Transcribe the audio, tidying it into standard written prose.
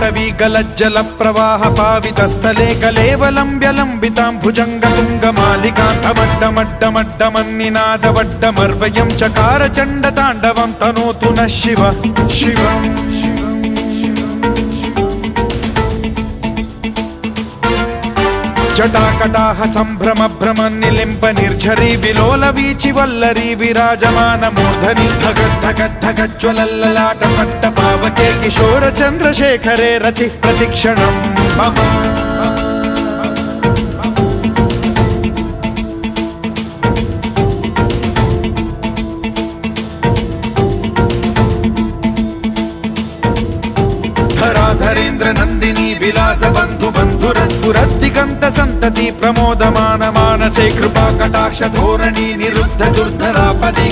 पाटवी गलज्जल प्रवाह पावितस्थले कलेवलम्ब्यलम्बितां भुजङ्गतुङ्गमालिकान्तमड्डमड्डमड्डमन्निनादवड्डमर्वयं चकार चण्डताण्डवं तनोतु नः शिव शिवम् जटाकटाह सम्भ्रम भ्रम निलिम्ब निर्झरी विलोल वीचि वल्लरी विराजमान मूर्धनि धगद्धगद्धगज्ज्वलल्ललाट पट्ट पावके किशोर चन्द्रशेखरे रति प्रतिक्षणं मम धराधरेन्द्र नन्दिनी विलास बन्धु बन्धुरस्फुरद्दिगन्त सन्तति प्रमोदमान मानसे कृपा कटाक्ष धोरणी निरुद्ध दुर्धरापदि